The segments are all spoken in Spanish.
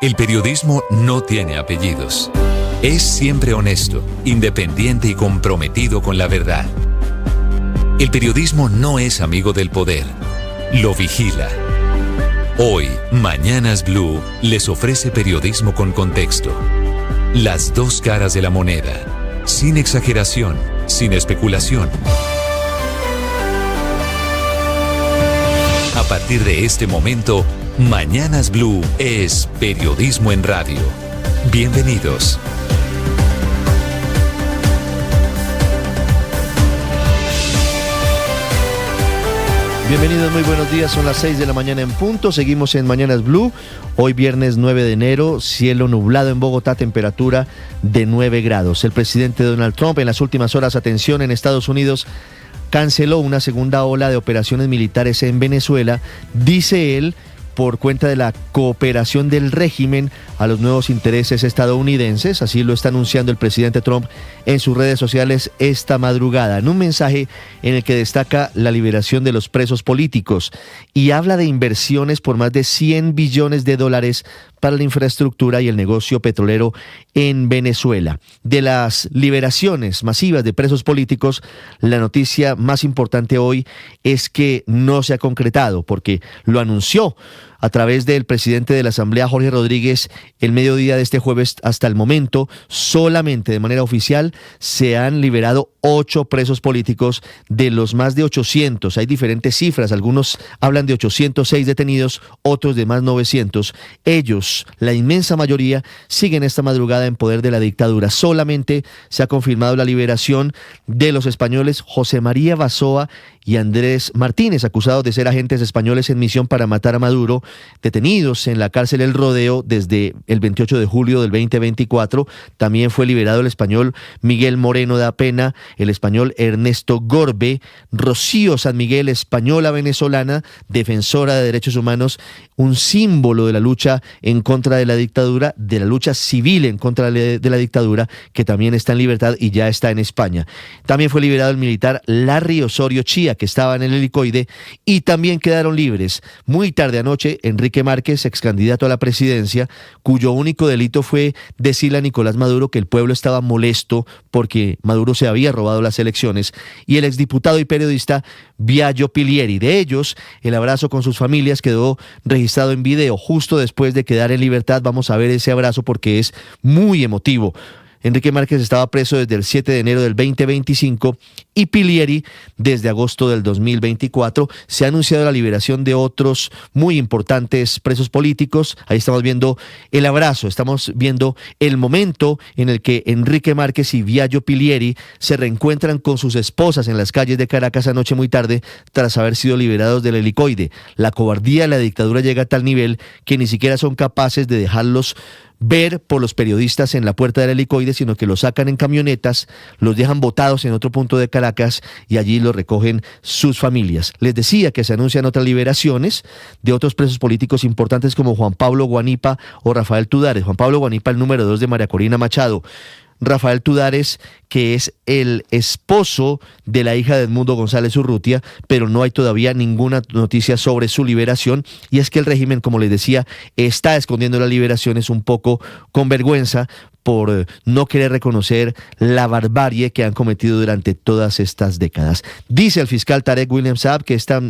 El periodismo no tiene apellidos. Es siempre honesto, independiente y comprometido con la verdad. El periodismo no es amigo del poder, lo vigila. Hoy, Mañanas Blue les ofrece periodismo con contexto. Las dos caras de la moneda, sin exageración, sin especulación. A partir de este momento, Mañanas Blue es periodismo en radio. Bienvenidos. Bienvenidos, muy buenos días, son las 6 de la mañana en punto, seguimos en Mañanas Blue, hoy viernes 9 de enero, cielo nublado en Bogotá, temperatura de 9 grados. El presidente Donald Trump en las últimas horas, atención, en Estados Unidos, canceló una segunda ola de operaciones militares en Venezuela, dice él, por cuenta de la cooperación del régimen a los nuevos intereses estadounidenses. Así lo está anunciando el presidente Trump en sus redes sociales esta madrugada, en un mensaje en el que destaca la liberación de los presos políticos y habla de inversiones por más de $100 billones para la infraestructura y el negocio petrolero en Venezuela. De las liberaciones masivas de presos políticos, la noticia más importante hoy es que no se ha concretado, porque lo anunció a través del presidente de la Asamblea, Jorge Rodríguez, el mediodía de este jueves. Hasta el momento, solamente de manera oficial, se han liberado 8 presos políticos de los más de 800. Hay diferentes cifras, algunos hablan de 806 detenidos, otros de más 900. Ellos, la inmensa mayoría, siguen esta madrugada en poder de la dictadura. Solamente se ha confirmado la liberación de los españoles José María Basoa y Andrés Martínez, acusados de ser agentes españoles en misión para matar a Maduro, detenidos en la cárcel El Rodeo desde el 28 de julio del 2024. También fue liberado el español Miguel Moreno da Pena, el español Ernesto Gorbe, Rocío San Miguel, española venezolana, defensora de derechos humanos, un símbolo de la lucha en contra de la dictadura, de la lucha civil en contra de la dictadura, que también está en libertad y ya está en España. También fue liberado el militar Larry Osorio Chía, que estaba en el helicoide, y también quedaron libres muy tarde anoche Enrique Márquez, ex candidato a la presidencia, cuyo único delito fue decirle a Nicolás Maduro que el pueblo estaba molesto porque Maduro se había robado las elecciones, y el exdiputado y periodista Viaggio Pilieri. De ellos, el abrazo con sus familias quedó registrado en video justo después de quedar en libertad. Vamos a ver ese abrazo porque es muy emotivo. Enrique Márquez estaba preso desde el 7 de enero del 2025 y Pilieri desde agosto del 2024. Se ha anunciado la liberación de otros muy importantes presos políticos. Ahí estamos viendo el abrazo, estamos viendo el momento en el que Enrique Márquez y Viaggio Pilieri se reencuentran con sus esposas en las calles de Caracas anoche muy tarde tras haber sido liberados del helicoide. La cobardía de la dictadura llega a tal nivel que ni siquiera son capaces de dejarlos ver por los periodistas en la puerta del helicoide, sino que los sacan en camionetas, los dejan botados en otro punto de Caracas y allí los recogen sus familias. Les decía que se anuncian otras liberaciones de otros presos políticos importantes como Juan Pablo Guanipa o Rafael Tudares. Juan Pablo Guanipa, el número 2 de María Corina Machado. Rafael Tudares, que es el esposo de la hija de Edmundo González Urrutia, pero no hay todavía ninguna noticia sobre su liberación, y es que el régimen, como les decía, está escondiendo las liberaciones un poco con vergüenza por no querer reconocer la barbarie que han cometido durante todas estas décadas. Dice el fiscal Tarek William Saab que esta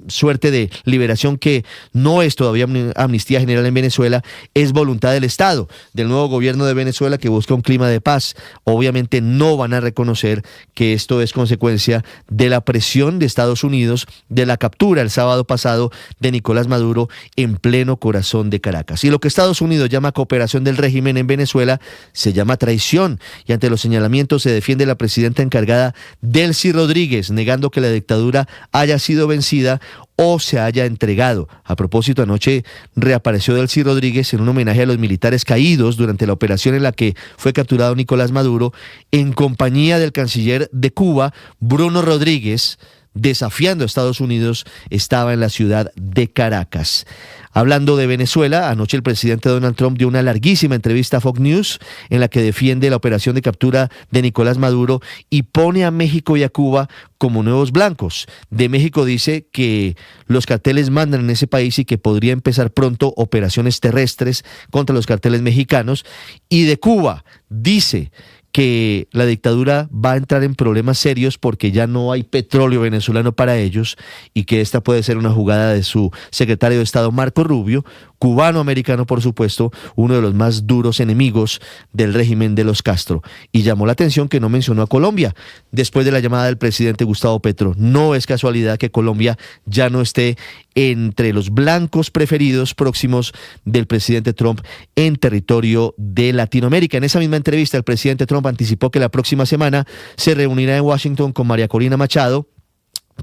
suerte de liberación, que no es todavía amnistía general en Venezuela, es voluntad del Estado, del nuevo gobierno de Venezuela, que busca un clima de paz. Obviamente no van a reconocer que esto es consecuencia de la presión de Estados Unidos, de la captura el sábado pasado de Nicolás Maduro en pleno corazón de Caracas. Y lo que Estados Unidos llama cooperación del régimen en Venezuela se llama traición, y ante los señalamientos se defiende la presidenta encargada, Delcy Rodríguez, negando que la dictadura haya sido vencida o se haya entregado. A propósito, anoche reapareció Delcy Rodríguez en un homenaje a los militares caídos durante la operación en la que fue capturado Nicolás Maduro, en compañía del canciller de Cuba, Bruno Rodríguez, desafiando a Estados Unidos estaba en la ciudad de Caracas. Hablando de Venezuela, anoche el presidente Donald Trump dio una larguísima entrevista a Fox News en la que defiende la operación de captura de Nicolás Maduro y pone a México y a Cuba como nuevos blancos. De México dice que los carteles mandan en ese país y que podría empezar pronto operaciones terrestres contra los carteles mexicanos. Y de Cuba dice que la dictadura va a entrar en problemas serios porque ya no hay petróleo venezolano para ellos y que esta puede ser una jugada de su secretario de Estado Marco Rubio, cubano-americano por supuesto, uno de los más duros enemigos del régimen de los Castro. Y llamó la atención que no mencionó a Colombia después de la llamada del presidente Gustavo Petro. No es casualidad que Colombia ya no esté entre los blancos preferidos próximos del presidente Trump en territorio de Latinoamérica. En esa misma entrevista el presidente Trump anticipó que la próxima semana se reunirá en Washington con María Corina Machado,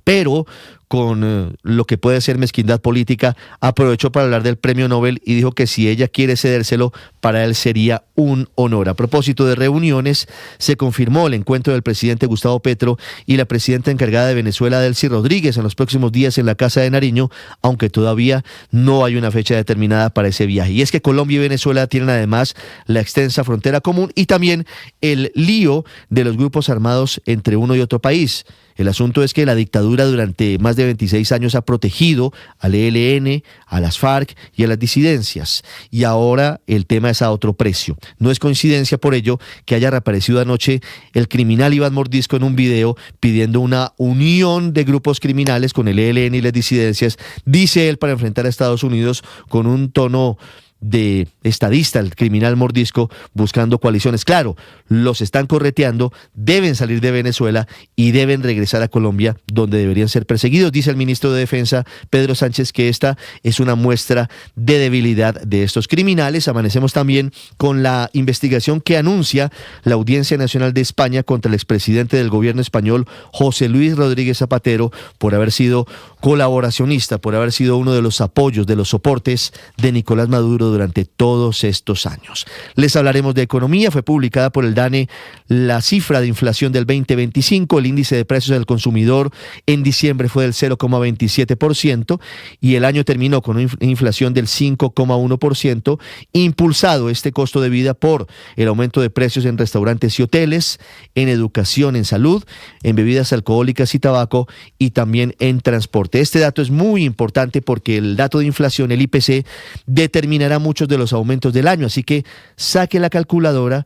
pero con lo que puede ser mezquindad política, aprovechó para hablar del premio Nobel y dijo que si ella quiere cedérselo, para él sería un honor. A propósito de reuniones, se confirmó el encuentro del presidente Gustavo Petro y la presidenta encargada de Venezuela, Delcy Rodríguez, en los próximos días en la Casa de Nariño, aunque todavía no hay una fecha determinada para ese viaje. Y es que Colombia y Venezuela tienen además la extensa frontera común y también el lío de los grupos armados entre uno y otro país. El asunto es que la dictadura durante más de 26 años ha protegido al ELN, a las FARC y a las disidencias. Y ahora el tema es a otro precio. No es coincidencia por ello que haya reaparecido anoche el criminal Iván Mordisco en un video pidiendo una unión de grupos criminales con el ELN y las disidencias, dice él, para enfrentar a Estados Unidos, con un tono de estadista, el criminal Mordisco, buscando coaliciones. Claro, los están correteando, deben salir de Venezuela y deben regresar a Colombia, donde deberían ser perseguidos. Dice el ministro de Defensa, Pedro Sánchez, que esta es una muestra de debilidad de estos criminales. Amanecemos también con la investigación que anuncia la Audiencia Nacional de España contra el expresidente del gobierno español, José Luis Rodríguez Zapatero, por haber sido colaboracionista, por haber sido uno de los apoyos, de los soportes de Nicolás Maduro durante todos estos años. Les hablaremos de economía. Fue publicada por el DANE la cifra de inflación del 2025. El índice de precios del consumidor en diciembre fue del 0,27% y el año terminó con una inflación del 5,1%, impulsado este costo de vida por el aumento de precios en restaurantes y hoteles, en educación, en salud, en bebidas alcohólicas y tabaco y también en transporte. Este dato es muy importante porque el dato de inflación, el IPC, determinará muchos de los aumentos del año, así que saque la calculadora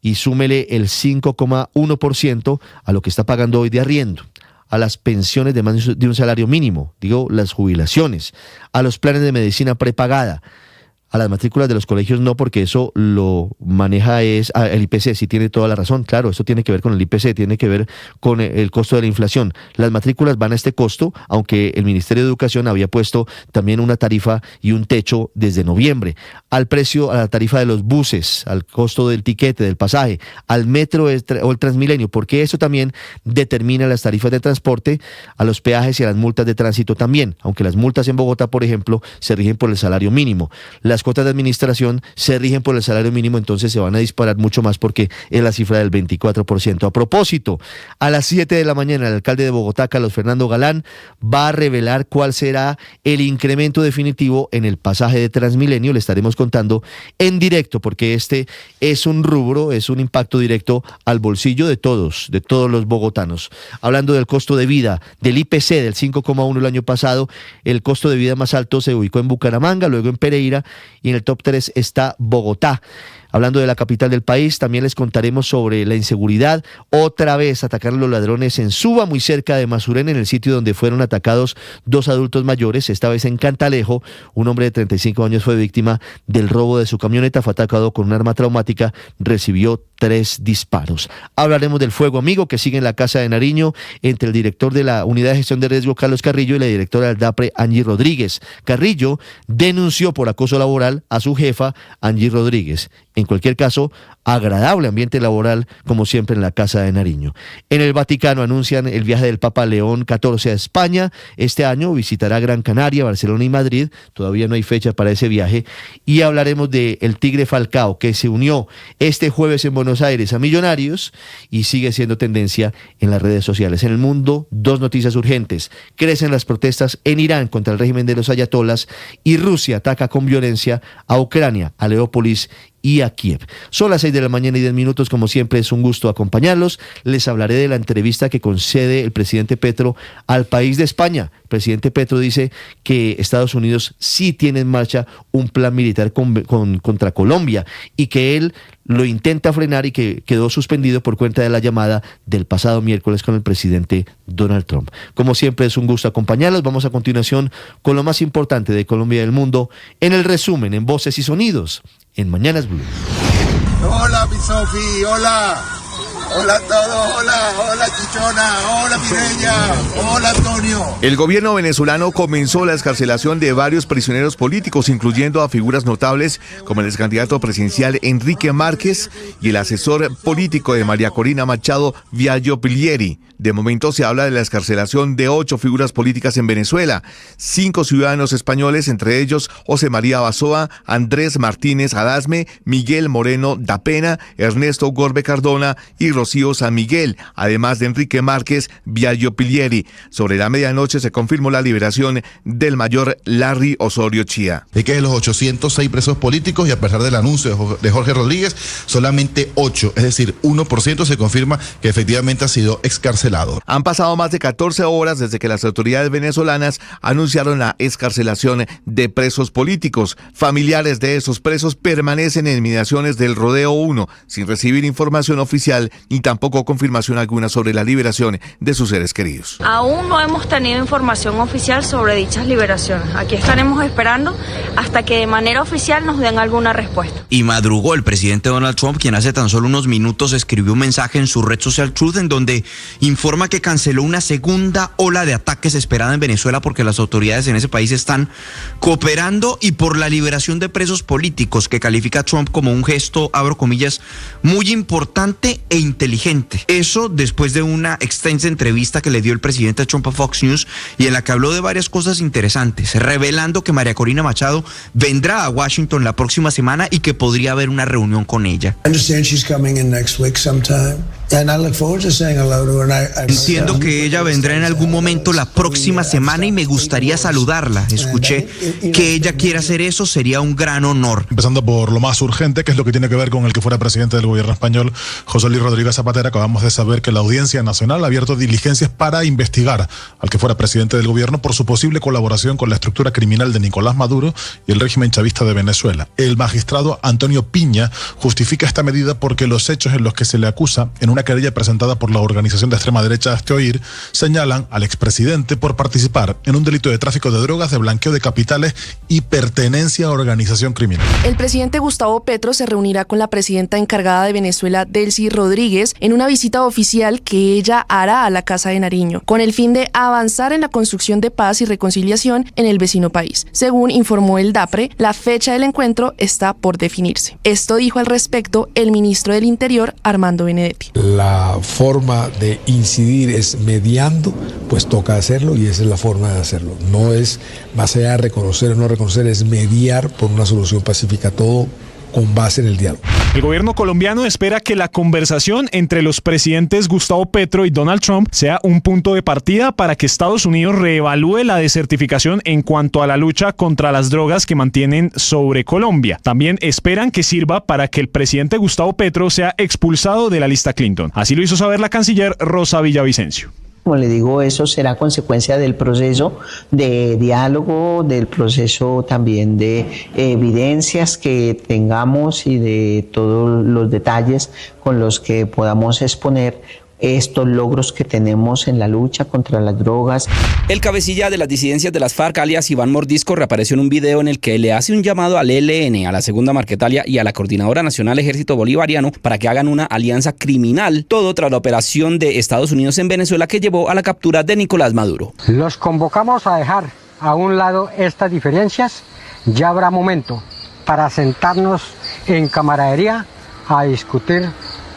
y súmele el 5,1% a lo que está pagando hoy de arriendo, a las pensiones de más de un salario mínimo, digo, las jubilaciones, a los planes de medicina prepagada, a las matrículas de los colegios no, porque eso lo maneja el IPC, sí tiene toda la razón, claro, eso tiene que ver con el IPC, tiene que ver con el costo de la inflación. Las matrículas van a este costo, aunque el Ministerio de Educación había puesto también una tarifa y un techo desde noviembre. Al precio, a la tarifa de los buses, al costo del tiquete, del pasaje, al metro o el Transmilenio, porque eso también determina las tarifas de transporte, a los peajes y a las multas de tránsito también, aunque las multas en Bogotá, por ejemplo, se rigen por el salario mínimo. Las cuotas de administración se rigen por el salario mínimo, entonces se van a disparar mucho más porque es la cifra del 24%. A propósito, a las 7 de la mañana el alcalde de Bogotá, Carlos Fernando Galán, va a revelar cuál será el incremento definitivo en el pasaje de Transmilenio. Le estaremos contando en directo porque este es un rubro, es un impacto directo al bolsillo de todos los bogotanos. Hablando del costo de vida, del IPC del 5,1 el año pasado, el costo de vida más alto se ubicó en Bucaramanga, luego en Pereira y en el top 3 está Bogotá. Hablando de la capital del país, también les contaremos sobre la inseguridad. Otra vez atacaron los ladrones en Suba, muy cerca de Masuren, en el sitio donde fueron atacados dos adultos mayores, esta vez en Cantalejo. Un hombre de 35 años fue víctima del robo de su camioneta, fue atacado con un arma traumática, recibió 3 disparos. Hablaremos del fuego amigo que sigue en la Casa de Nariño entre el director de la Unidad de Gestión de Riesgo, Carlos Carrillo, y la directora del DAPRE, Angie Rodríguez. Carrillo denunció por acoso laboral a su jefa, Angie Rodríguez. En cualquier caso, agradable ambiente laboral, como siempre en la Casa de Nariño. En el Vaticano anuncian el viaje del Papa León XIV a España. Este año visitará Gran Canaria, Barcelona y Madrid. Todavía no hay fecha para ese viaje. Y hablaremos de el Tigre Falcao, que se unió este jueves en Buenos Aires a Millonarios y sigue siendo tendencia en las redes sociales. En el mundo, dos noticias urgentes. Crecen las protestas en Irán contra el régimen de los ayatolas y Rusia ataca con violencia a Ucrania, a Leópolis y a Kiev. Son las 6:10 a.m, como siempre es un gusto acompañarlos. Les hablaré de la entrevista que concede el presidente Petro al país de España. El presidente Petro dice que Estados Unidos sí tiene en marcha un plan militar contra Colombia y que él lo intenta frenar y que quedó suspendido por cuenta de la llamada del pasado miércoles con el presidente Donald Trump. Como siempre es un gusto acompañarlos. Vamos a continuación con lo más importante de Colombia y del mundo en el resumen, en Voces y Sonidos, en Mañanas Blue. Hola, mi Sofi, hola. Hola a todos, hola Chichona, hola Mireya, hola Antonio. El gobierno venezolano comenzó la excarcelación de varios prisioneros políticos, incluyendo a figuras notables como el excandidato presidencial Enrique Márquez y el asesor político de María Corina Machado, Viallo Pilieri. De momento se habla de la excarcelación de 8 figuras políticas en Venezuela, 5 ciudadanos españoles, entre ellos José María Basoa, Andrés Martínez Adasme, Miguel Moreno Dapena, Ernesto Gorbe Cardona y Rocío San Miguel, además de Enrique Márquez, Viallo Pilieri. Sobre la medianoche se confirmó la liberación del mayor Larry Osorio Chía. Es que de los 806 presos políticos, y a pesar del anuncio de Jorge Rodríguez, solamente 8, es decir, 1% se confirma que efectivamente ha sido excarcelado. Han pasado más de 14 horas desde que las autoridades venezolanas anunciaron la excarcelación de presos políticos. Familiares de esos presos permanecen en inmediaciones del Rodeo 1, sin recibir información oficial ni tampoco confirmación alguna sobre la liberación de sus seres queridos. Aún no hemos tenido información oficial sobre dichas liberaciones. Aquí estaremos esperando hasta que de manera oficial nos den alguna respuesta. Y madrugó el presidente Donald Trump, quien hace tan solo unos minutos escribió un mensaje en su red social Truth en donde informa que canceló una segunda ola de ataques esperada en Venezuela porque las autoridades en ese país están cooperando y por la liberación de presos políticos, que califica a Trump como un gesto, abro comillas, muy importante e inteligente. Eso después de una extensa entrevista que le dio el presidente Trump a Fox News y en la que habló de varias cosas interesantes, revelando que María Corina Machado vendrá a Washington la próxima semana y que podría haber una reunión con ella. Entiendo que ella vendrá en algún momento la próxima semana y me gustaría saludarla. Escuché que ella quiere hacer eso, sería un gran honor. Empezando por lo más urgente, que es lo que tiene que ver con el que fuera presidente del gobierno español, José Luis Rodríguez Zapatero. Acabamos de saber que la Audiencia Nacional ha abierto diligencias para investigar al que fuera presidente del gobierno por su posible colaboración con la estructura criminal de Nicolás Maduro y el régimen chavista de Venezuela. El magistrado Antonio Piña justifica esta medida porque los hechos en los que se le acusa en una querella presentada por la organización de extrema derecha Hazte Oír señalan al expresidente por participar en un delito de tráfico de drogas, de blanqueo de capitales y pertenencia a organización criminal. El presidente Gustavo Petro se reunirá con la presidenta encargada de Venezuela, Delcy Rodríguez, en una visita oficial que ella hará a la Casa de Nariño, con el fin de avanzar en la construcción de paz y reconciliación en el vecino país. Según informó el DAPRE, la fecha del encuentro está por definirse. Esto dijo al respecto el ministro del Interior, Armando Benedetti. La forma de incidir es mediando, pues toca hacerlo y esa es la forma de hacerlo. No es más allá de reconocer o no reconocer, es mediar por una solución pacífica, todo con base en el diálogo. El gobierno colombiano espera que la conversación entre los presidentes Gustavo Petro y Donald Trump sea un punto de partida para que Estados Unidos reevalúe la desertificación en cuanto a la lucha contra las drogas que mantienen sobre Colombia. También esperan que sirva para que el presidente Gustavo Petro sea expulsado de la lista Clinton. Así lo hizo saber la canciller Rosa Villavicencio. Como le digo, eso será consecuencia del proceso de diálogo, del proceso también de evidencias que tengamos y de todos los detalles con los que podamos exponer estos logros que tenemos en la lucha contra las drogas. El cabecilla de las disidencias de las FARC, alias Iván Mordisco, reapareció en un video en el que le hace un llamado al ELN, a la Segunda Marquetalia y a la Coordinadora Nacional Ejército Bolivariano para que hagan una alianza criminal, todo tras la operación de Estados Unidos en Venezuela que llevó a la captura de Nicolás Maduro. Los convocamos a dejar a un lado estas diferencias. Ya habrá momento para sentarnos en camaradería a discutir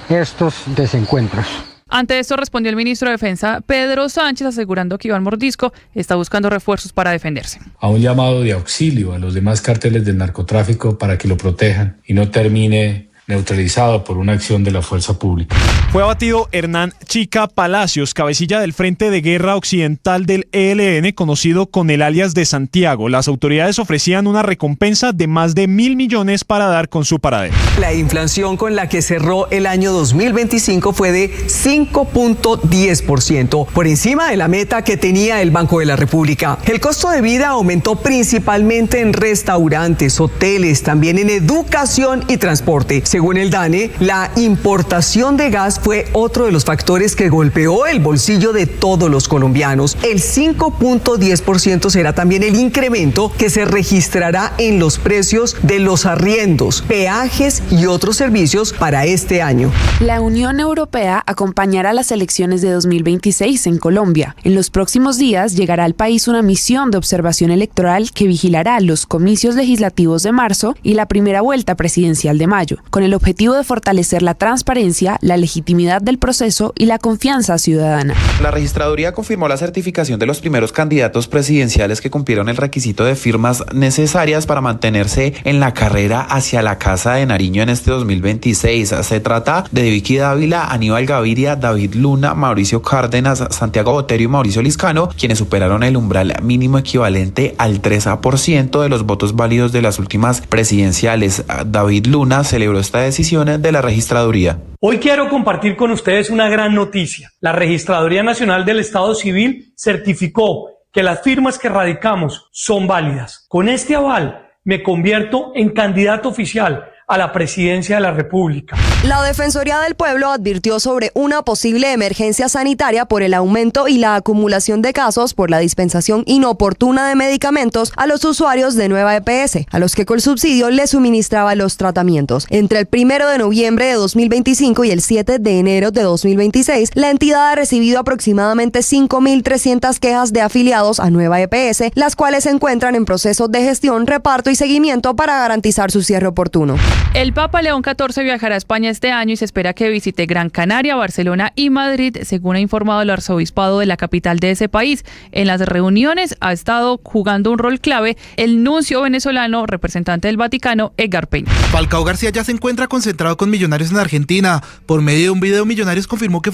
estos desencuentros. Ante esto respondió el ministro de Defensa, Pedro Sánchez, asegurando que Iván Mordisco está buscando refuerzos para defenderse. A un llamado de auxilio a los demás cárteles del narcotráfico para que lo protejan y no termine neutralizado por una acción de la fuerza pública. Fue abatido Hernán Chica Palacios, cabecilla del Frente de Guerra Occidental del ELN, conocido con el alias de Santiago. Las autoridades ofrecían una recompensa de más de 1.000 millones para dar con su paradero. La inflación con la que cerró el año 2025 fue de 5.10%, por encima de la meta que tenía el Banco de la República. El costo de vida aumentó principalmente en restaurantes, hoteles, también en educación y transporte. Según el DANE, la importación de gas fue otro de los factores que golpeó el bolsillo de todos los colombianos. El 5.10% será también el incremento que se registrará en los precios de los arriendos, peajes y otros servicios para este año. La Unión Europea acompañará las elecciones de 2026 en Colombia. En los próximos días llegará al país una misión de observación electoral que vigilará los comicios legislativos de marzo y la primera vuelta presidencial de mayo, con el objetivo de fortalecer la transparencia, la legitimidad del proceso y la confianza ciudadana. La registraduría confirmó la certificación de los primeros candidatos presidenciales que cumplieron el requisito de firmas necesarias para mantenerse en la carrera hacia la Casa de Nariño en este 2026. Se trata de Vicky Dávila, Aníbal Gaviria, David Luna, Mauricio Cárdenas, Santiago Botero y Mauricio Liscano, quienes superaron el umbral mínimo equivalente al 13% de los votos válidos de las últimas presidenciales. David Luna celebró esta decisión de la registraduría. Hoy quiero compartir con ustedes una gran noticia. La Registraduría Nacional del Estado Civil certificó que las firmas que radicamos son válidas. Con este aval me convierto en candidato oficial a la presidencia de la República. La Defensoría del Pueblo advirtió sobre una posible emergencia sanitaria por el aumento y la acumulación de casos por la dispensación inoportuna de medicamentos a los usuarios de Nueva EPS, a los que Colsubsidio les suministraba los tratamientos. Entre el 1 de noviembre de 2025 y el 7 de enero de 2026, la entidad ha recibido aproximadamente 5.300 quejas de afiliados a Nueva EPS, las cuales se encuentran en proceso de gestión, reparto y seguimiento para garantizar su cierre oportuno. El Papa León XIV viajará a España este año y se espera que visite Gran Canaria, Barcelona y Madrid, según ha informado el arzobispado de la capital de ese país. En las reuniones ha estado jugando un rol clave el nuncio venezolano, representante del Vaticano, Edgar Peña. Falcao García ya se encuentra concentrado con Millonarios en Argentina. Por medio de un video, Millonarios confirmó que